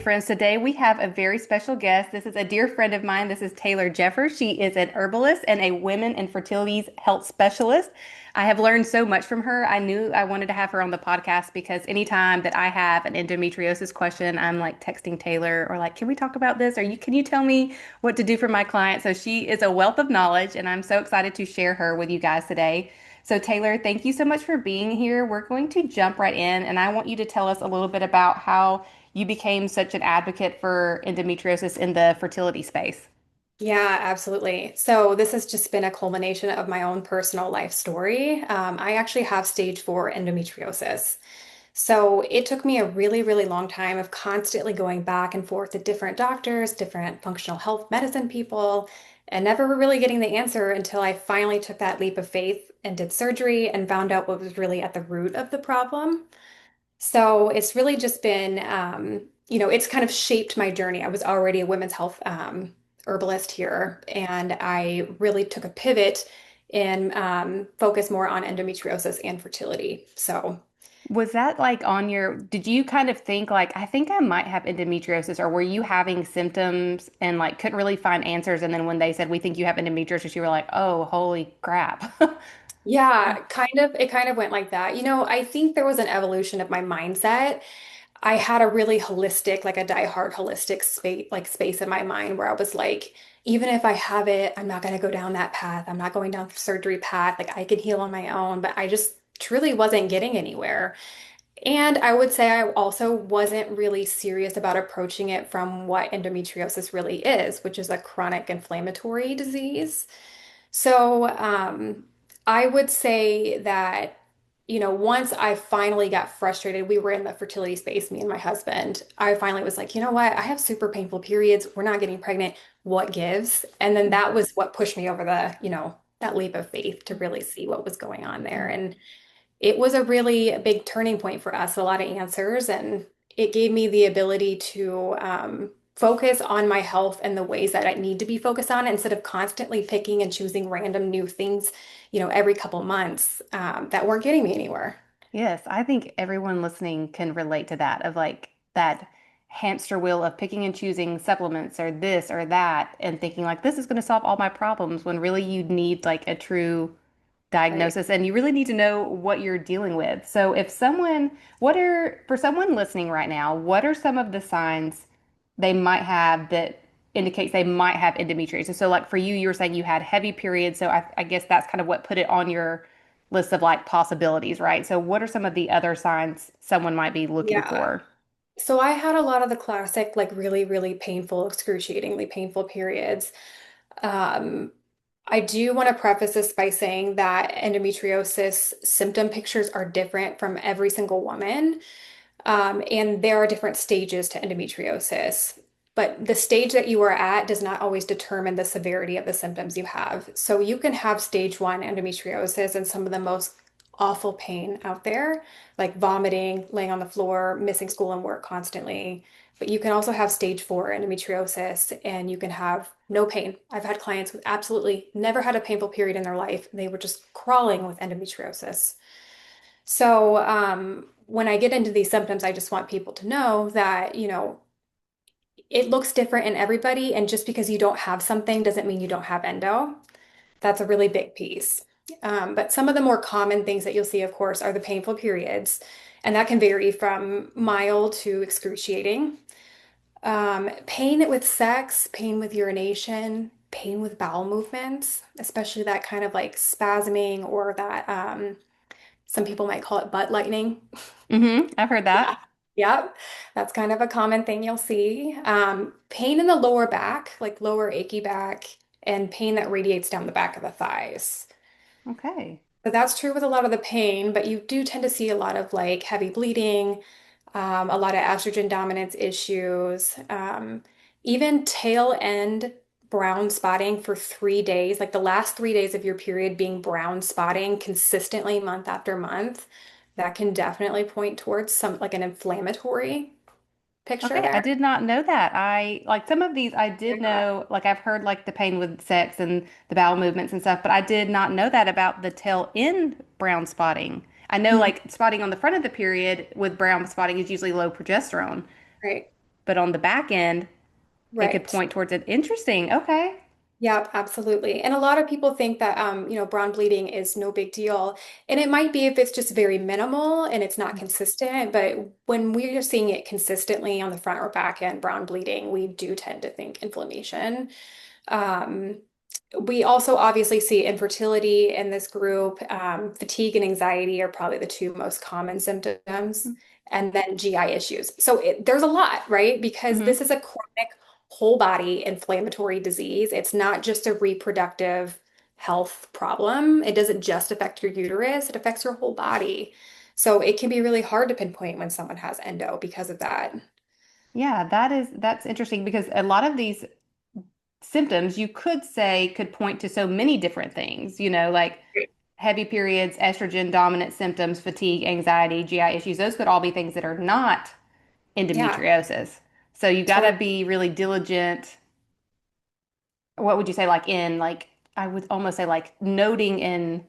friends. Today we have a very special guest. This is a dear friend of mine. This is Tayor Jeffers. She is an herbalist and a women and fertility health specialist. I have learned so much from her. I knew I wanted to have her on the podcast because anytime that I have an endometriosis question, I'm like texting Taylor or like, can we talk about this? Or can you tell me what to do for my client? So she is a wealth of knowledge, and I'm so excited to share her with you guys today. So, Taylor, thank you so much for being here. We're going to jump right in, and I want you to tell us a little bit about how you became such an advocate for endometriosis in the fertility space. Yeah, absolutely. So this has just been a culmination of my own personal life story. I actually have stage 4 endometriosis. So it took me a really, really long time of constantly going back and forth to different doctors, different functional health medicine people, and never really getting the answer until I finally took that leap of faith and did surgery and found out what was really at the root of the problem. So it's really just been, it's kind of shaped my journey. I was already a women's health herbalist here, and I really took a pivot and focused more on endometriosis and fertility. So, Was that like on your, did you kind of think like, I think I might have endometriosis, or were you having symptoms and like couldn't really find answers? And then when they said, we think you have endometriosis, you were like, oh, holy crap. yeah, it kind of went like that. I think there was an evolution of my mindset. I had a really holistic, like a diehard holistic space in my mind where I was like, even if I have it, I'm not going to go down that path. I'm not going down the surgery path. Like I can heal on my own, but I just truly wasn't getting anywhere. And I would say I also wasn't really serious about approaching it from what endometriosis really is, which is a chronic inflammatory disease. So, I would say that, once I finally got frustrated, we were in the fertility space, me and my husband. I finally was like, you know what? I have super painful periods. We're not getting pregnant. What gives? And then that was what pushed me over that leap of faith to really see what was going on there. And it was a really big turning point for us, a lot of answers, and it gave me the ability to focus on my health and the ways that I need to be focused on instead of constantly picking and choosing random new things, every couple months that weren't getting me anywhere. Yes, I think everyone listening can relate to that of like that hamster wheel of picking and choosing supplements or this or that and thinking like this is going to solve all my problems when really you need like a true Right. diagnosis and you really need to know what you're dealing with. So if someone, for someone listening right now, what are some of the signs they might have that indicates they might have endometriosis? So like for you, you were saying you had heavy periods. So I guess that's kind of what put it on your list of like possibilities, right? So what are some of the other signs someone might be looking Yeah. for? So I had a lot of the classic, like really, really painful, excruciatingly painful periods. Um, I do want to preface this by saying that endometriosis symptom pictures are different from every single woman. And there are different stages to endometriosis, but the stage that you are at does not always determine the severity of the symptoms you have. So you can have stage 1 endometriosis and some of the most awful pain out there, like vomiting, laying on the floor, missing school and work constantly. But you can also have stage 4 endometriosis and you can have no pain. I've had clients who absolutely never had a painful period in their life. They were just crawling with endometriosis. So, when I get into these symptoms, I just want people to know that, it looks different in everybody. And just because you don't have something doesn't mean you don't have endo. That's a really big piece. But some of the more common things that you'll see, of course, are the painful periods. And that can vary from mild to excruciating. Pain with sex, pain with urination, pain with bowel movements, especially that kind of like spasming or that some people might call it butt lightning. I've heard that. Yeah. Yep. That's kind of a common thing you'll see. Pain in the lower back, like lower achy back, and pain that radiates down the back of the thighs. Okay. But that's true with a lot of the pain, but you do tend to see a lot of like heavy bleeding, a lot of estrogen dominance issues, even tail end brown spotting for 3 days, like the last 3 days of your period being brown spotting consistently month after month. That can definitely point towards some like an inflammatory picture Okay, I there. did not know that. I like some of these I did Yeah. know, like I've heard like the pain with sex and the bowel movements and stuff, but I did not know that about the tail end brown spotting. I know Mhm. like spotting on the front of the period with brown spotting is usually low progesterone. Right. but on the back end, it could Right. point towards it. Interesting. Okay. Yeah, absolutely. And a lot of people think that brown bleeding is no big deal. And it might be if it's just very minimal and it's not consistent, but when we are seeing it consistently on the front or back end brown bleeding, we do tend to think inflammation. Um, we also obviously see infertility in this group. Fatigue and anxiety are probably the two most common symptoms, and then GI issues. So there's a lot, right? Because Mm-hmm. this is a chronic whole body inflammatory disease. It's not just a reproductive health problem. It doesn't just affect your uterus, it affects your whole body. So it can be really hard to pinpoint when someone has endo because of that. Yeah, that's interesting because a lot of these symptoms you could say could point to so many different things, like heavy periods, estrogen dominant symptoms, fatigue, anxiety, GI issues. Those could all be things that are not Yeah, endometriosis. So you got to totally. be really diligent. What would you say, like I would almost say like noting and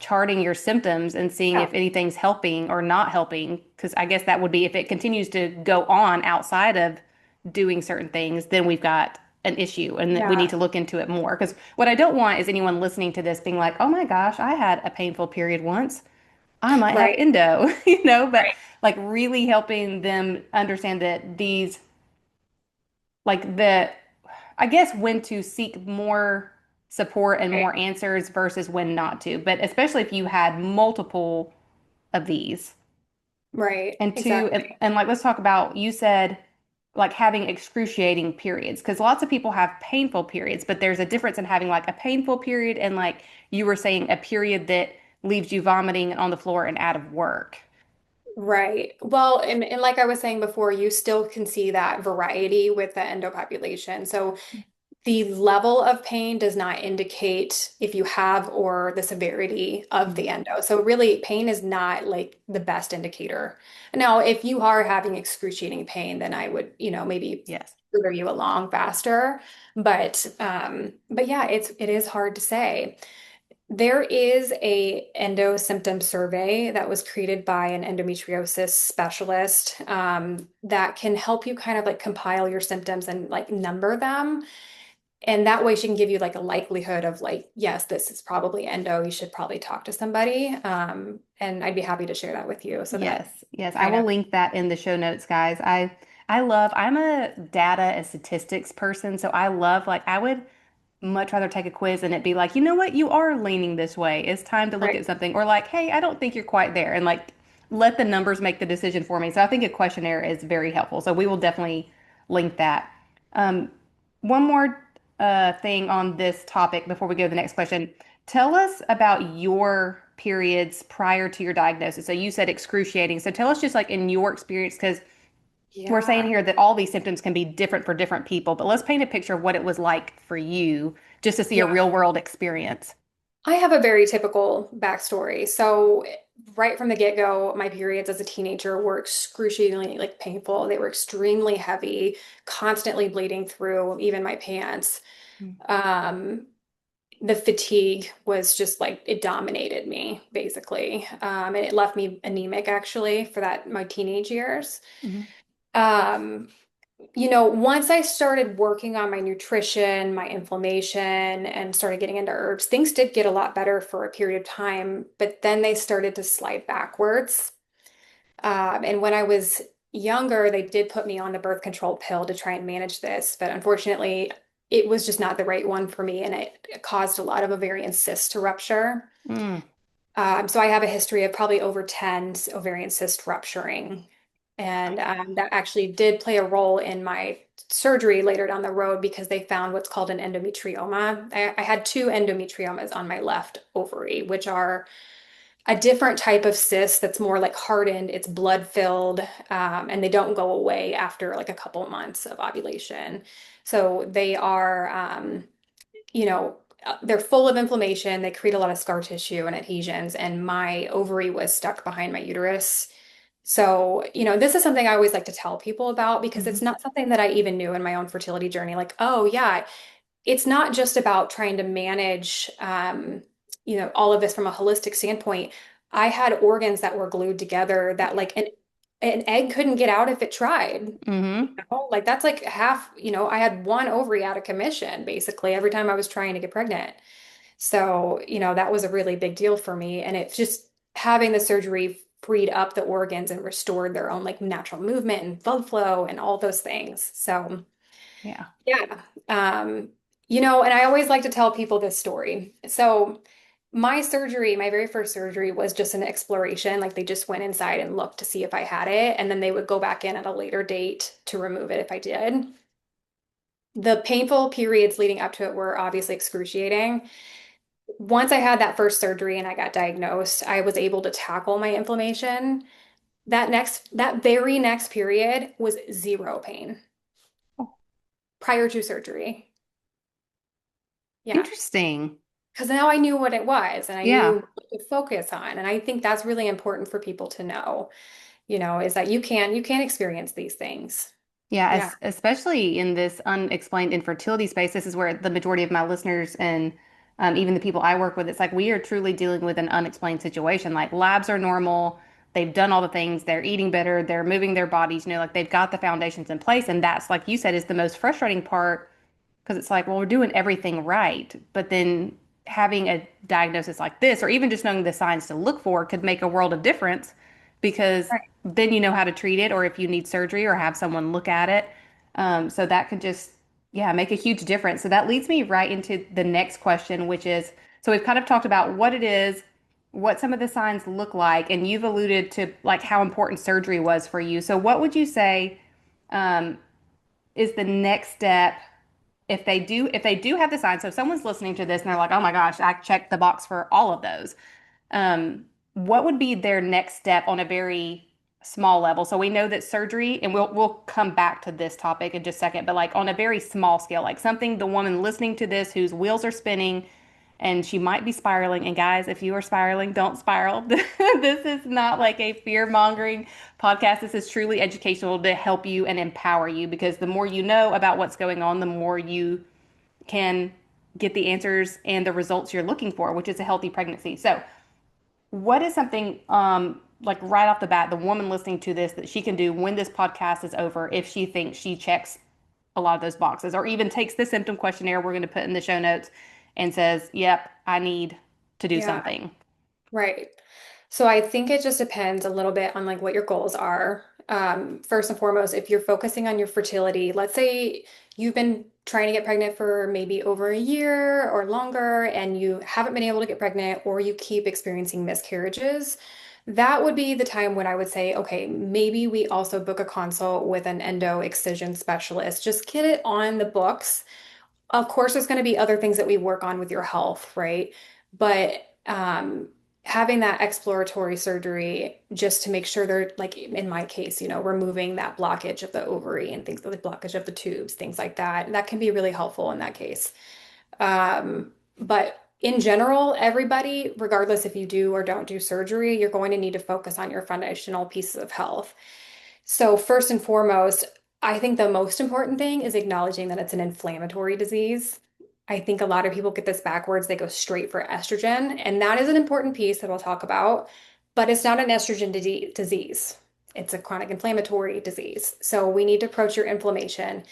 charting your symptoms and seeing Yeah, if anything's helping or not helping. Because I guess that would be if it continues to go on outside of doing certain things, then we've got an issue and that we need yeah, to look into it more. Because what I don't want is anyone listening to this being like, oh my gosh, I had a painful period once. I might have right, endo, but like really helping them understand that these, like the, I guess when to seek more support and right, more answers versus when not to. But especially if you had multiple of these. right, And two, and, exactly. and like let's talk about you said like having excruciating periods because lots of people have painful periods, but there's a difference in having like a painful period and like you were saying a period that leaves you vomiting on the floor and out of work. Right. Well, and like I was saying before, you still can see that variety with the endo population. So the level of pain does not indicate if you have or the severity of Mhm. the endo. So really, pain is not like the best indicator. Now, if you are having excruciating pain, then I would, maybe Yes. further you along faster. But yeah, it is hard to say. There is a endo symptom survey that was created by an endometriosis specialist that can help you kind of like compile your symptoms and like number them. And that way she can give you like a likelihood of like, yes, this is probably endo. You should probably talk to somebody. And I'd be happy to share that with you so that Yes, yes. I kind will of, link that in the show notes, guys. I'm a data and statistics person, so I love like I would much rather take a quiz and it be like, you know what, you are leaning this way. It's time to look right. at something. Or like, hey, I don't think you're quite there. And like let the numbers make the decision for me. So I think a questionnaire is very helpful. So we will definitely link that. Um, one more thing on this topic before we go to the next question. Tell us about your periods prior to your diagnosis. So you said excruciating. So tell us just like in your experience, because we're saying Yeah. here that all these symptoms can be different for different people, but let's paint a picture of what it was like for you just to see a Yeah. real world experience. I have a very typical backstory. So right from the get-go, my periods as a teenager were excruciatingly like painful. They were extremely heavy, constantly bleeding through even my pants. Mm. Um, the fatigue was just like it dominated me basically. And it left me anemic actually for that my teenage years. Mhm. Um, once I started working on my nutrition, my inflammation, and started getting into herbs, things did get a lot better for a period of time, but then they started to slide backwards. And when I was younger, they did put me on the birth control pill to try and manage this, but unfortunately, it was just not the right one for me, and it caused a lot of ovarian cysts to rupture. Mm. So I have a history of probably over 10 ovarian cyst rupturing. And that actually did play a role in my surgery later down the road because they found what's called an endometrioma. I had two endometriomas on my left ovary, which are a different type of cyst that's more like hardened, it's blood filled, and they don't go away after like a couple months of ovulation. So they are, they're full of inflammation. They create a lot of scar tissue and adhesions, and my ovary was stuck behind my uterus. So, this is something I always like to tell people about because it's Mhm. not something that I even knew in my own fertility journey. Like, oh, yeah, it's not just about trying to manage, all of this from a holistic standpoint. I had organs that were glued together that, like, and an egg couldn't get out if it tried. Mm-hmm. Like that's like half, I had one ovary out of commission basically every time I was trying to get pregnant. So, that was a really big deal for me. And it just having the surgery freed up the organs and restored their own like natural movement and blood flow and all those things. So, Yeah. yeah. Um, and I always like to tell people this story. So, my surgery, my very first surgery was just an exploration. Like they just went inside and looked to see if I had it, and then they would go back in at a later date to remove it if I did. The painful periods leading up to it were obviously excruciating. Once I had that first surgery and I got diagnosed, I was able to tackle my inflammation. That very next period was zero pain Oh, prior to surgery. Yeah. interesting. Because now I knew what it was and I Yeah. knew what to focus on. And I think that's really important for people to know, is that you can experience these things. Yeah, Yeah. especially in this unexplained infertility space, this is where the majority of my listeners and even the people I work with, it's like we are truly dealing with an unexplained situation. Like labs are normal, they've done all the things, they're eating better, they're moving their bodies, like they've got the foundations in place. And that's, like you said, is the most frustrating part because it's like, well, we're doing everything right. But then having a diagnosis like this, or even just knowing the signs to look for, could make a world of difference because Right. then you know how to treat it, or if you need surgery or have someone look at it. So that could just, yeah, make a huge difference. So that leads me right into the next question, which is, so we've kind of talked about what it is, what some of the signs look like, and you've alluded to like how important surgery was for you. So what would you say um, is the next step if they do have the signs? So if someone's listening to this and they're like, oh my gosh, I checked the box for all of those. What would be their next step on a very small level? So we know that surgery, and we'll come back to this topic in just a second, but like on a very small scale, like something the woman listening to this whose wheels are spinning and she might be spiraling. And guys, if you are spiraling, don't spiral. This is not like a fear-mongering podcast. This is truly educational to help you and empower you because the more you know about what's going on, the more you can get the answers and the results you're looking for, which is a healthy pregnancy. So, what is something like right off the bat, the woman listening to this that she can do when this podcast is over if she thinks she checks a lot of those boxes, or even takes the symptom questionnaire we're going to put in the show notes and says, "Yep, I need to do Yeah. something." Right. So I think it just depends a little bit on like what your goals are. First and foremost, if you're focusing on your fertility, let's say you've been trying to get pregnant for maybe over a year or longer and you haven't been able to get pregnant or you keep experiencing miscarriages, that would be the time when I would say, okay, maybe we also book a consult with an endo excision specialist. Just get it on the books. Of course, there's going to be other things that we work on with your health, right? But having that exploratory surgery just to make sure they're, like in my case, removing that blockage of the ovary and things like the blockage of the tubes, things like that, that can be really helpful in that case. But in general, everybody, regardless if you do or don't do surgery, you're going to need to focus on your foundational pieces of health. So, first and foremost, I think the most important thing is acknowledging that it's an inflammatory disease. I think a lot of people get this backwards. They go straight for estrogen, and that is an important piece that we'll talk about, but it's not an estrogen disease. It's a chronic inflammatory disease. So, we need to approach your inflammation.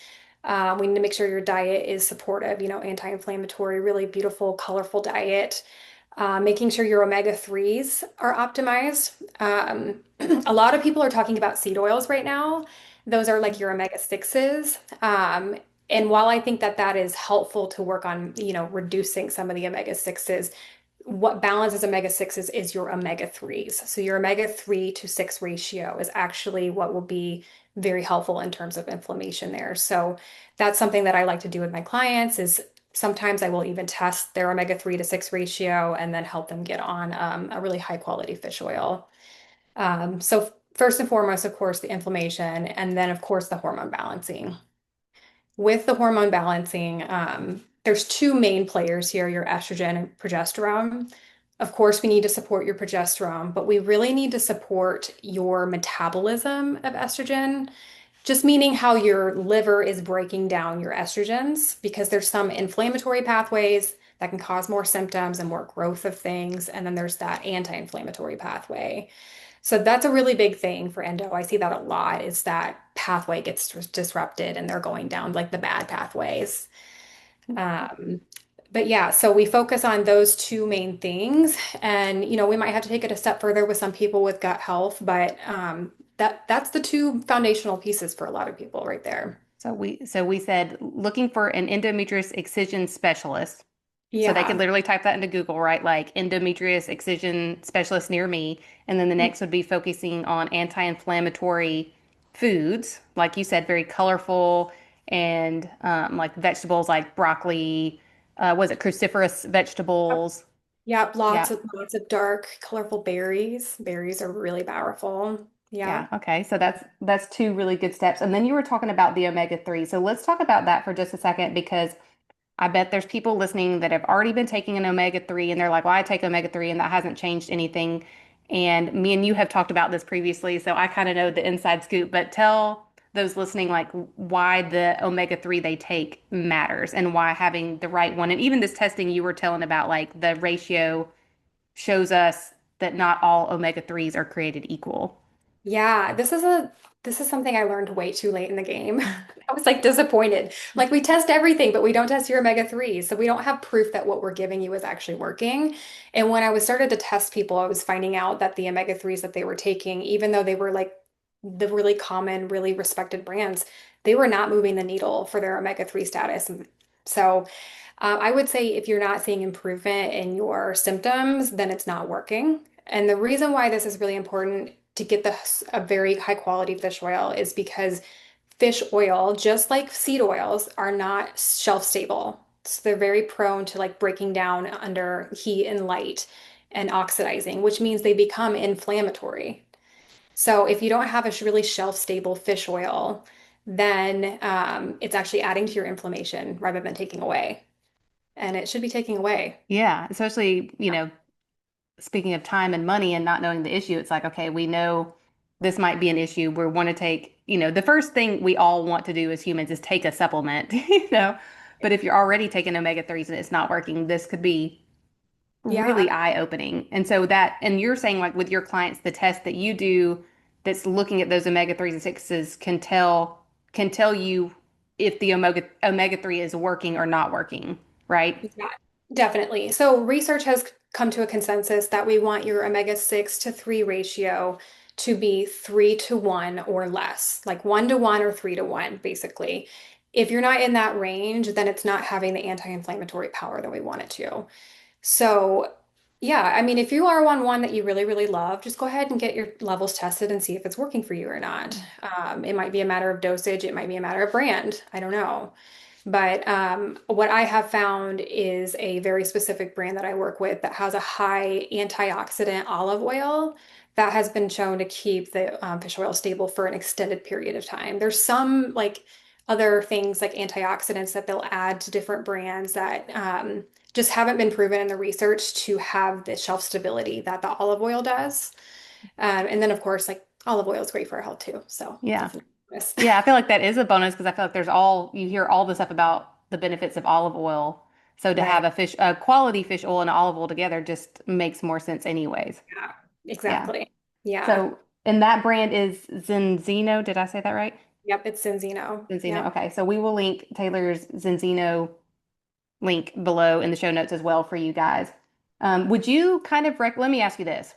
We need to make sure your diet is supportive, anti-inflammatory, really beautiful, colorful diet. Making sure your omega-3s are optimized. A lot of people are talking about seed oils right now. Those are like your omega-6s. And while I think that that is helpful to work on, reducing some of the omega-6s, what balances omega-6s is your omega-3s. So your omega-3 to 6 ratio is actually what will be very helpful in terms of inflammation there. So that's something that I like to do with my clients is sometimes I will even test their omega-3 to 6 ratio and then help them get on a really high quality fish oil. So first and foremost, of course, the inflammation, and then of course the hormone balancing. With the hormone balancing, there's two main players here, your estrogen and progesterone. Of course, we need to support your progesterone, but we really need to support your metabolism of estrogen, just meaning how your liver is breaking down your estrogens, because there's some inflammatory pathways that can cause more symptoms and more growth of things. And then there's that anti-inflammatory pathway. So that's a really big thing for endo. I see that a lot is that pathway gets disrupted and they're going down like the bad pathways. Um, but yeah, so we focus on those two main things, and we might have to take it a step further with some people with gut health, but that's the two foundational pieces for a lot of people right there. So we said looking for an endometrious excision specialist. So they could Yeah. literally type that into Google, right? Like endometrious excision specialist near me. And then the next would be focusing on anti-inflammatory foods, like you said, very colorful and like vegetables like broccoli. Was it cruciferous vegetables? Yeah, Yeah. lots of dark, colorful berries. Berries are really powerful. Yeah. Yeah. Okay. So that's two really good steps. And then you were talking about the omega-3. So let's talk about that for just a second because I bet there's people listening that have already been taking an omega-3 and they're like, well, I take omega-3 and that hasn't changed anything. And me and you have talked about this previously, so I kind of know the inside scoop, but tell those listening like why the omega-3 they take matters and why having the right one. And even this testing you were telling about, like the ratio shows us that not all omega-3s are created equal. Yeah, this is something I learned way too late in the game. I was like disappointed. Like we test everything, but we don't test your omega-3s. So we don't have proof that what we're giving you is actually working. And when I was started to test people, I was finding out that the omega-3s that they were taking, even though they were like the really common, really respected brands, they were not moving the needle for their omega-3 status. And so I would say if you're not seeing improvement in your symptoms, then it's not working. And the reason why this is really important to get a very high quality fish oil is because fish oil, just like seed oils, are not shelf stable. So they're very prone to like breaking down under heat and light and oxidizing, which means they become inflammatory. So if you don't have a really shelf stable fish oil, then it's actually adding to your inflammation rather than taking away. And it should be taking away. Yeah, especially, speaking of time and money and not knowing the issue, it's like, okay, we know this might be an issue. We want to take, the first thing we all want to do as humans is take a supplement, But if you're already taking omega-3s and it's not working, this could be really Yeah. eye-opening. And so and you're saying like with your clients, the test that you do that's looking at those omega-3s and 6s can tell you if the omega-3 is working or not working, right? Yeah, definitely. So research has come to a consensus that we want your omega-6 to 3 ratio to be 3 to 1 or less, like 1 to 1 or 3 to 1, basically. If you're not in that range, then it's not having the anti-inflammatory power that we want it to. So, yeah, I mean, if you are on one that you really, really love, just go ahead and get your levels tested and see if it's working for you or not. It might be a matter of dosage, it might be a matter of brand. I don't know. But what I have found is a very specific brand that I work with that has a high antioxidant olive oil that has been shown to keep the fish oil stable for an extended period of time. There's some like other things like antioxidants that they'll add to different brands that just haven't been proven in the research to have the shelf stability that the olive oil does. And then, of course, like olive oil is great for our health too. So Yeah. definitely. Yeah, I feel like that is a bonus because I feel like you hear all the stuff about the benefits of olive oil. So to have Right. a quality fish oil and olive oil together just makes more sense anyways. Yeah, Yeah. exactly. Yeah. So, and that brand is Zenzino. Did I say that right? Yep, it's Enzino. Zenzino. Yep. Okay. So we will link Taylor's Zenzino link below in the show notes as well for you guys. Would you kind of let me ask you this,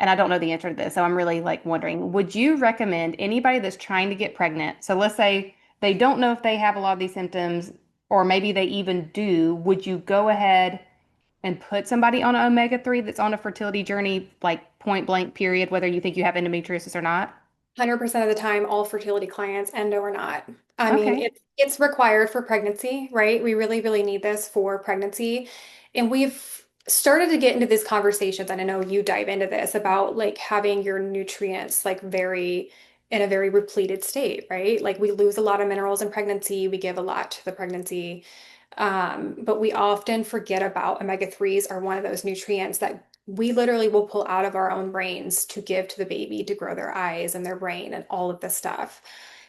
and I don't know the answer to this, so I'm really like wondering, would you recommend anybody that's trying to get pregnant? So let's say they don't know if they have a lot of these symptoms, or maybe they even do. Would you go ahead and put somebody on an omega-3 that's on a fertility journey, like point blank period, whether you think you have endometriosis or not? 100% of the time, all fertility clients, endo or not. I mean, Okay. it's required for pregnancy, right? We really, really need this for pregnancy. And we've started to get into these conversations, and I know you dive into this about like having your nutrients like very in a very repleted state, right? Like we lose a lot of minerals in pregnancy, we give a lot to the pregnancy. But we often forget about omega-3s are one of those nutrients that we literally will pull out of our own brains to give to the baby to grow their eyes and their brain and all of this stuff.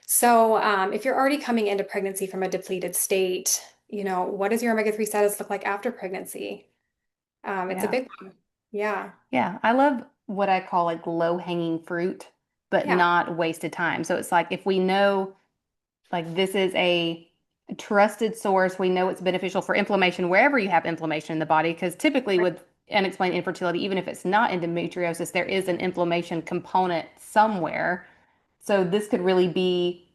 So, if you're already coming into pregnancy from a depleted state, what does your omega-3 status look like after pregnancy? It's a Yeah. big one. Yeah. Yeah, I love what I call like low hanging fruit, but Yeah. not wasted time. So it's like if we know like this is a trusted source, we know it's beneficial for inflammation wherever you have inflammation in the body, because typically Right. with unexplained infertility, even if it's not endometriosis, there is an inflammation component somewhere. So this could really be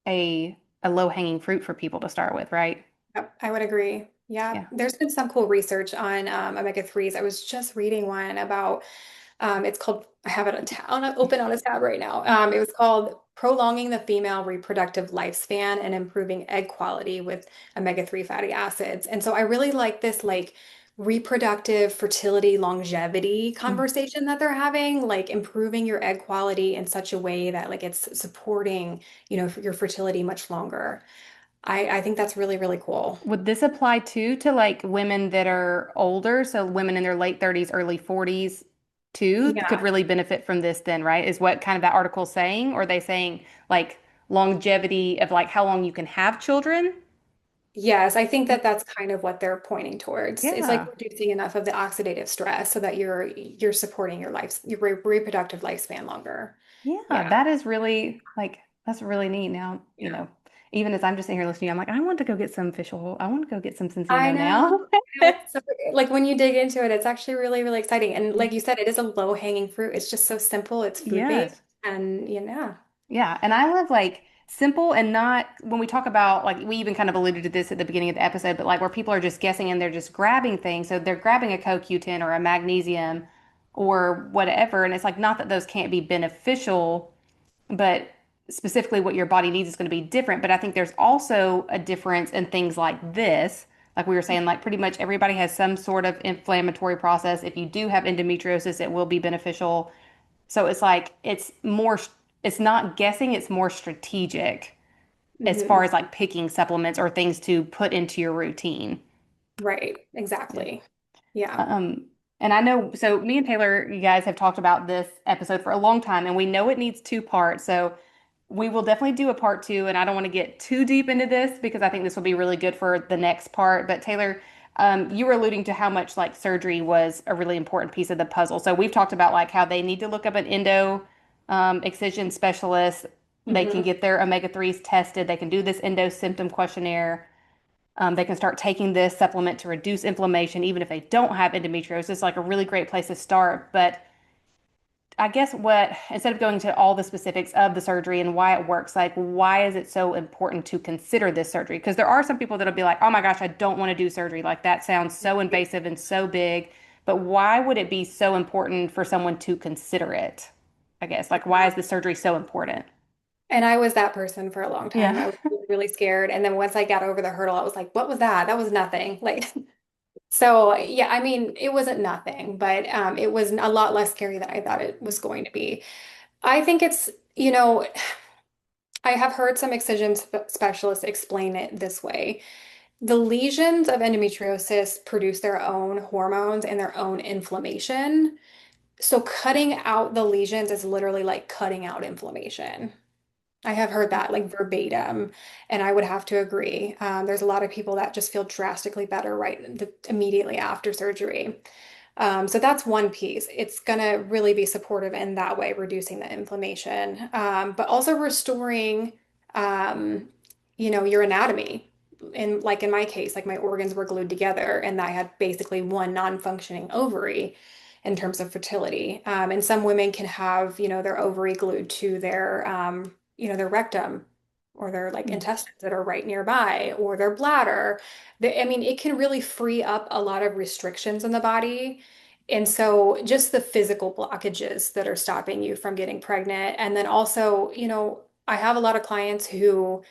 a low hanging fruit for people to start with, right? Yep, I would agree. Yeah, Yeah. there's been some cool research on omega-3s. I was just reading one about it's called, I have it open on a tab right now. It was called Prolonging the Female Reproductive Lifespan and Improving Egg Quality with Omega-3 Fatty Acids. And so I really like this like reproductive fertility longevity Mm. conversation that they're having, like improving your egg quality in such a way that like it's supporting, your fertility much longer. I think that's really, really cool. Would this apply too to like women that are older? So women in their late 30s, early 40s too could Yeah. really benefit from this then, right? Is what kind of that article saying? Or are they saying like longevity of like how long you can have children? Yes, I think that that's kind of what they're pointing towards. It's like Yeah. reducing enough of the oxidative stress so that you're supporting your reproductive lifespan longer. Yeah, Yeah. that is really like that's really neat. Now, Yeah. even as I'm just sitting here listening, to you, I'm like, I want to go get some fish oil. I want to go get some I Encino know. now. It's so, like when you dig into it, it's actually really, really exciting. And like you said, it is a low-hanging fruit. It's just so simple. It's food-based Yes. and yeah. Yeah, and I love like simple and not when we talk about like we even kind of alluded to this at the beginning of the episode, but like where people are just guessing and they're just grabbing things. So they're grabbing a CoQ10 or a magnesium or whatever, and it's like not that those can't be beneficial, but specifically what your body needs is going to be different. But I think there's also a difference in things like this. Like we were saying, like pretty much everybody has some sort of inflammatory process. If you do have endometriosis, it will be beneficial. So it's like it's not guessing, it's more strategic as far Hmm. as like picking supplements or things to put into your routine. Right. Yeah. Exactly. Yeah. Um, and I know, so me and Taylor, you guys have talked about this episode for a long time, and we know it needs two parts. So we will definitely do a part two, and I don't want to get too deep into this because I think this will be really good for the next part. But Taylor, you were alluding to how much like surgery was a really important piece of the puzzle. So we've talked about like how they need to look up an endo excision specialist. They can Hmm. get their omega-3s tested. They can do this endo symptom questionnaire. They can start taking this supplement to reduce inflammation, even if they don't have endometriosis, like a really great place to start. But I guess instead of going to all the specifics of the surgery and why it works, like why is it so important to consider this surgery? Because there are some people that'll be like, oh my gosh, I don't want to do surgery. Like that sounds so invasive and so big. But why would it be so important for someone to consider it? I guess, like, why is the surgery so important? And I was that person for a long time. I Yeah. was really, really scared. And then once I got over the hurdle, I was like, what was that? That was nothing. Like, so yeah, I mean, it wasn't nothing, but it was a lot less scary than I thought it was going to be. I think it's, I have heard some excision specialists explain it this way. The lesions of endometriosis produce their own hormones and their own inflammation. So cutting out the lesions is literally like cutting out inflammation. I have heard that like verbatim, and I would have to agree. There's a lot of people that just feel drastically better immediately after surgery. So that's one piece. It's going to really be supportive in that way, reducing the inflammation, but also restoring, um, your anatomy. And like in my case, like my organs were glued together, and I had basically one non-functioning ovary in terms of fertility. And some women can have, their ovary glued to their rectum or their like Mm. intestines that are right nearby or their bladder. I mean, it can really free up a lot of restrictions in the body. And so just the physical blockages that are stopping you from getting pregnant. And then also, I have a lot of clients who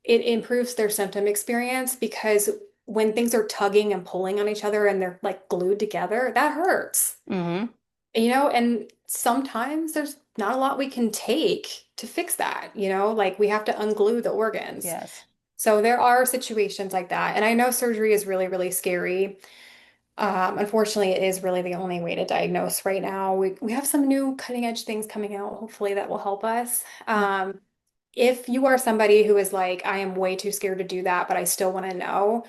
it improves their symptom experience because when things are tugging and pulling on each other and they're like glued together, that hurts. Mm-hmm. And sometimes there's not a lot we can take to fix that, like we have to unglue the organs. Yes. So there are situations like that. And I know surgery is really, really scary. Unfortunately, it is really the only way to diagnose right now. We have some new cutting edge things coming out, hopefully that will help us. If you are somebody who is like, I am way too scared to do that, but I still want to know,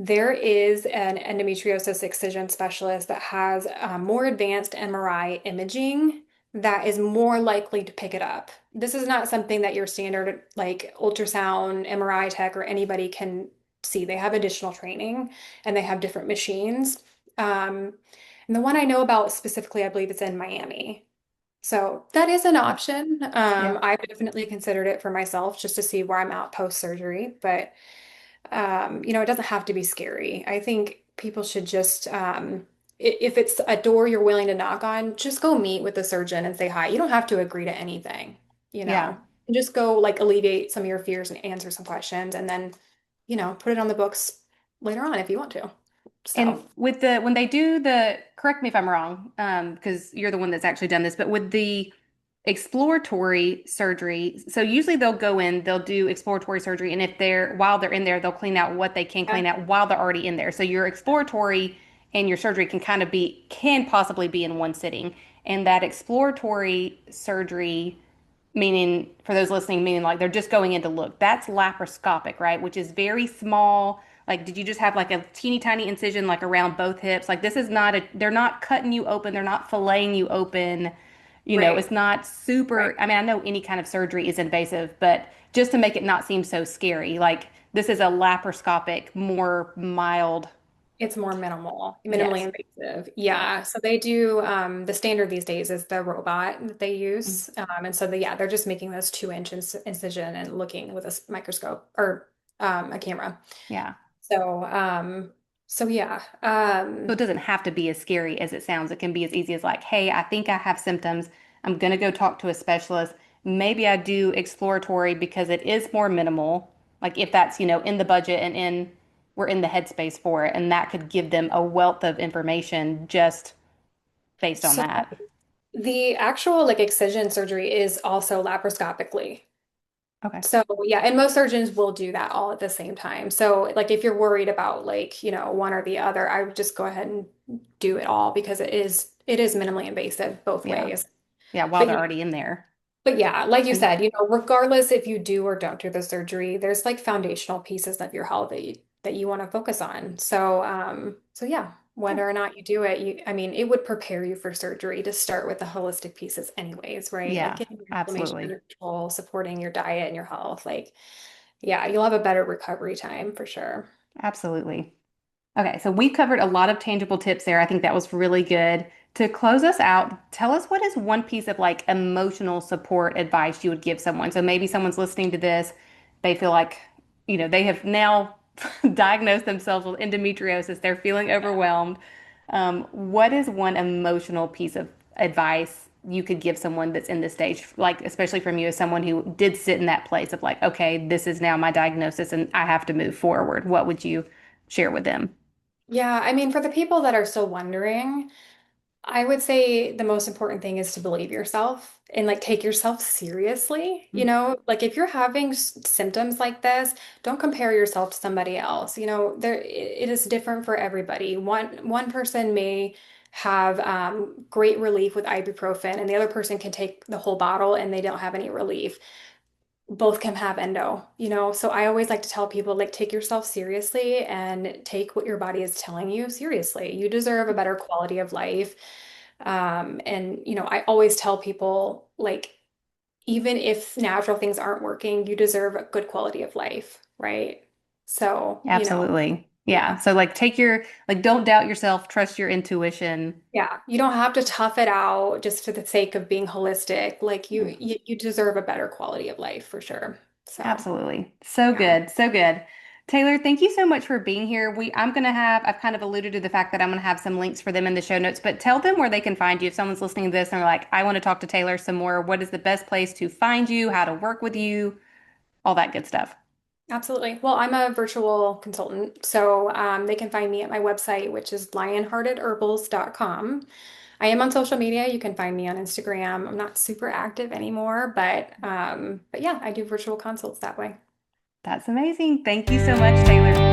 There is an endometriosis excision specialist that has more advanced MRI imaging that is more likely to pick it up. This is not something that your standard like ultrasound, MRI tech, or anybody can see. They have additional training and they have different machines. Um, and the one I know about specifically, I believe it's in Miami. So that is an option. Yeah. I've definitely considered it for myself just to see where I'm at post surgery, but it doesn't have to be scary. I think people should just, if it's a door you're willing to knock on, just go meet with the surgeon and say hi. You don't have to agree to anything, you Yeah. know. Just go like alleviate some of your fears and answer some questions and then, put it on the books later on if you want to. And So, with the when they do the, correct me if I'm wrong, because you're the one that's actually done this, but with the exploratory surgery, so usually they'll go in, they'll do exploratory surgery, and if they're while they're in there, they'll clean out what they can yeah, clean out while they're already in there. So your exploratory and your surgery can possibly be in one sitting. And that exploratory surgery, meaning for those listening, meaning like they're just going in to look. That's laparoscopic, right? Which is very small. Like, did you just have like a teeny tiny incision like around both hips? Like, this is not they're not cutting you open, they're not filleting you open. right, It's not right. super. I mean, I know any kind of surgery is invasive, but just to make it not seem so scary, like this is a laparoscopic, more mild. It's more minimal, minimally Yes. invasive. Yeah. Yeah. So they do the standard these days is the robot that they Mm. use. And so they're just making those 2-inch incision and looking with a microscope or a camera. Yeah. So so yeah. So it doesn't have to be as scary as it sounds. It can be as easy as like, hey, I think I have symptoms. I'm gonna go talk to a specialist. Maybe I do exploratory because it is more minimal. Like if that's, in the budget and we're in the headspace for it, and that could give them a wealth of information just based on So that. the actual like excision surgery is also laparoscopically. Okay. So yeah, and most surgeons will do that all at the same time. So like if you're worried about like, one or the other, I would just go ahead and do it all because it is minimally invasive both Yeah. ways. Yeah, while But they're yeah, already in there. but yeah, like you And said, regardless if you do or don't do the surgery, there's like foundational pieces of your health that you want to focus on. So yeah, yeah, whether or not you do it, I mean, it would prepare you for surgery to start with the holistic pieces anyways, right? Like yeah, getting your inflammation absolutely. under control, supporting your diet and your health. Like, yeah, you'll have a better recovery time for sure. Absolutely. Okay, so we covered a lot of tangible tips there. I think that was really good. To close us out, tell us what is one piece of like emotional support advice you would give someone. So maybe someone's listening to this, they feel like, they have now diagnosed themselves with endometriosis, they're feeling overwhelmed. What is one emotional piece of advice you could give someone that's in this stage, like especially from you as someone who did sit in that place of like, okay, this is now my diagnosis and I have to move forward. What would you share with them? Yeah, I mean, for the people that are still wondering, I would say the most important thing is to believe yourself and like take yourself seriously. Like if you're having symptoms like this, don't compare yourself to somebody else. It is different for everybody. One person may have great relief with ibuprofen, and the other person can take the whole bottle and they don't have any relief. Both can have endo. So I always like to tell people like take yourself seriously and take what your body is telling you seriously. You deserve a better quality of life. And I always tell people like even if natural things aren't working, you deserve a good quality of life, right? So, Absolutely. Yeah. yeah. So like like don't doubt yourself, trust your intuition. Yeah, you don't have to tough it out just for the sake of being holistic. Like you Mm. you, you deserve a better quality of life for sure. So, Absolutely. So yeah. good. So good. Taylor, thank you so much for being here. I've kind of alluded to the fact that I'm gonna have some links for them in the show notes, but tell them where they can find you. If someone's listening to this and they're like, I want to talk to Taylor some more, what is the best place to find you, how to work with you, all that good stuff. Absolutely. Well, I'm a virtual consultant, so they can find me at my website, which is lionheartedherbals.com. I am on social media. You can find me on Instagram. I'm not super active anymore, but yeah, I do virtual consults that way. That's amazing. Thank you so much, Taylor.